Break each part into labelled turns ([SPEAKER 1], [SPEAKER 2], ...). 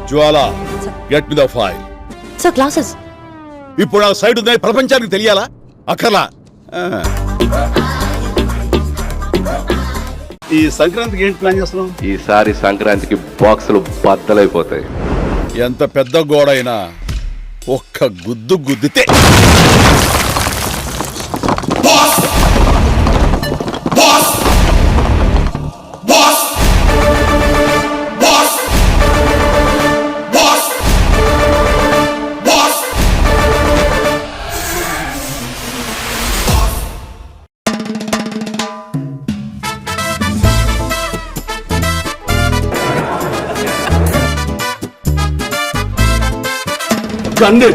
[SPEAKER 1] Jwala get me the file.
[SPEAKER 2] Sir classes
[SPEAKER 1] ఇప్పుడు ఆ side ఉందని ప్రపంచానికి తెలియాలా? అక్కర్లా. ఈ సంక్రాంతికి ఏంటి ప్లాన్ చేస్తున్నాం?
[SPEAKER 3] ఈసారి సంక్రాంతికి బాక్సులు బద్దలైపోతాయి.
[SPEAKER 1] ఎంత పెద్ద గోడ అయినా ఒక్క గుద్దు గుద్దితే
[SPEAKER 4] Grande.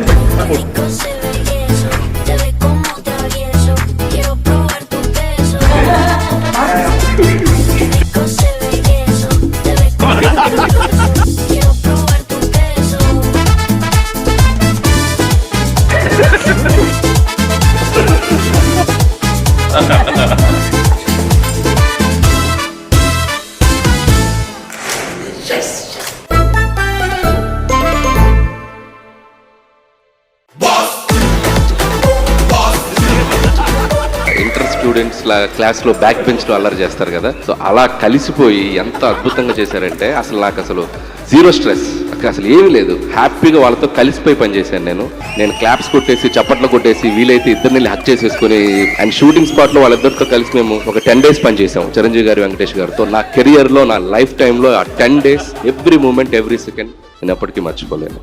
[SPEAKER 3] స్టూడెంట్స్ క్లాస్ లో బ్యాక్ బెంచ్ లో అల్లరి చేస్తారు కదా, సో అలా కలిసిపోయి ఎంత అద్భుతంగా చేశారంటే నాకు అసలు జీరో స్ట్రెస్, అసలు ఏమీ లేదు. హ్యాపీగా వాళ్ళతో కలిసిపోయి పనిచేశాను. నేను క్లాప్స్ కొట్టేసి చప్పట్లు కొట్టేసి వీలైతే ఇద్దరిని హక్ చేసేసుకుని అండ్ షూటింగ్ స్పాట్ లో వాళ్ళిద్దరితో కలిసి మేము ఒక 10 days పనిచేసాం చిరంజీవి గారు, వెంకటేష్ గారితో. నా కెరియర్ లో, నా లైఫ్ టైమ్ లో ఆ 10 days every moment, every second నేను ఎప్పటికీ మర్చిపోలేను.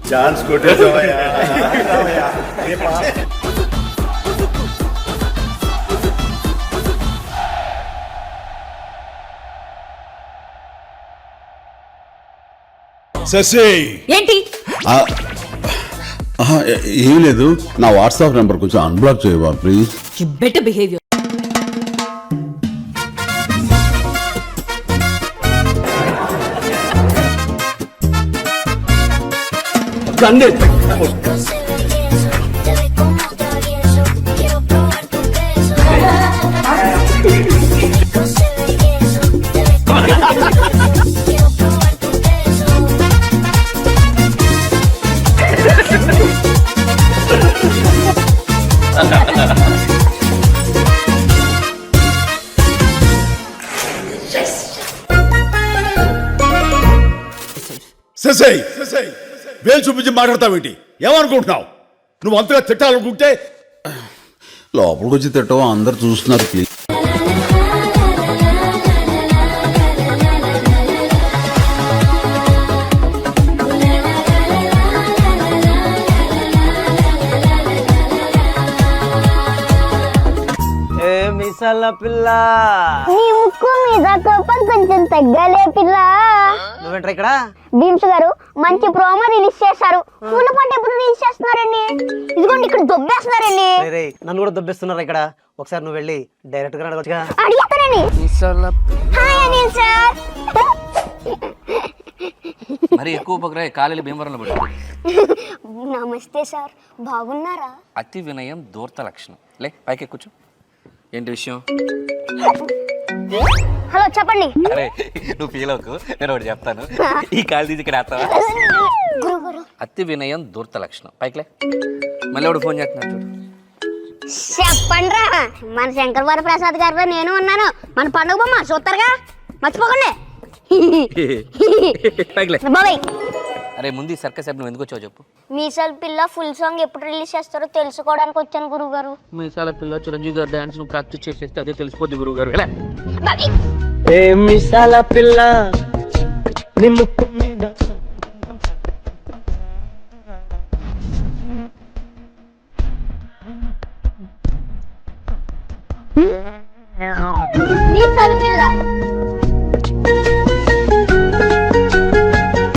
[SPEAKER 1] శశి
[SPEAKER 2] ఏంటి?
[SPEAKER 5] ఏం లేదు, నా వాట్సాప్ నెంబర్ కొంచెం అన్బ్లాక్ చేయవా please?
[SPEAKER 2] You better behaviour.
[SPEAKER 4] Grande.
[SPEAKER 1] Shashi వేలు చూపించి మాట్లాడతావేంటి? ఏమనుకుంటున్నావు? నువ్వు అంతగా తిట్టాలనుకుంటే
[SPEAKER 5] లోపలికి వచ్చి తిట్టవా? అందరు చూస్తున్నారు ప్లీజ్.
[SPEAKER 6] మిసాల పిల్ల,
[SPEAKER 7] నీ ముక్కు మీద కోపం కొంచెం తగ్గాలే పిల్ల.
[SPEAKER 6] నువ్వేంట్రా ఇక్కడ?
[SPEAKER 7] భీమ్స్ గారు మంచి ప్రోమో రిలీజ్ చేశారు. పూల పంట ఎప్పుడు రిలీజ్ చేస్తున్నారండి? ఇదిగోండి ఇక్కడ దొబ్బేస్తున్నారండి.
[SPEAKER 6] నన్ను కూడా దొబ్బేస్తున్నారు ఇక్కడ. ఒకసారి నువ్వు వెళ్ళి డైరెక్ట్ గా అడగొచ్చుగా.
[SPEAKER 7] అడిగేస్తానండి. Hi Anil sir.
[SPEAKER 8] మరి ఎక్కువ పక్కన కాలేలు భీమవరంలో పడి.
[SPEAKER 7] నమస్తే సార్, బాగున్నారా?
[SPEAKER 8] అతి వినయం దూర్త లక్షణం. లే పైకి ఎక్కుచ్చు. ఏంటి విషయం?
[SPEAKER 7] హలో చెప్పండి.
[SPEAKER 8] అరే నువ్వు ఫీల్ అవ్వకు, నేను ఒకటి చెప్తాను. ఈ కాలు తీసి ఇక్కడ వేస్తావా? అతి వినయం దూర్త లక్షణం. పైకిలే. మళ్ళీ ఎవడు ఫోన్ చేస్తున్నాడు చూడు.
[SPEAKER 7] చెప్పండి రా, మన శంకర్ వరప్రసాద్ గారితో నేను ఉన్నాను. మన పండుగ బొమ్మ చూస్తారుగా, మర్చిపోకండి.
[SPEAKER 8] పైకిలే.
[SPEAKER 7] బాబాయ్
[SPEAKER 8] అరే ముందు ఈ సర్కస్ యాప్ నువ్వు ఎందుకు వచ్చావు చెప్పు.
[SPEAKER 7] మీసాల పిల్ల ఫుల్ సాంగ్ ఎప్పుడు రిలీజ్ చేస్తారో తెలుసుకోవడానికి వచ్చాను గురువు గారు.
[SPEAKER 8] మీసాల పిల్ల చిరంజీవి గారు డాన్స్ నువ్వు ప్రాక్టీస్ చేసేస్తే అదే తెలిసిపోద్ది గురువు గారు.
[SPEAKER 6] ఏ మిసాల పిల్ల, నీ ముక్కు మీద
[SPEAKER 7] మీసాల పిల్ల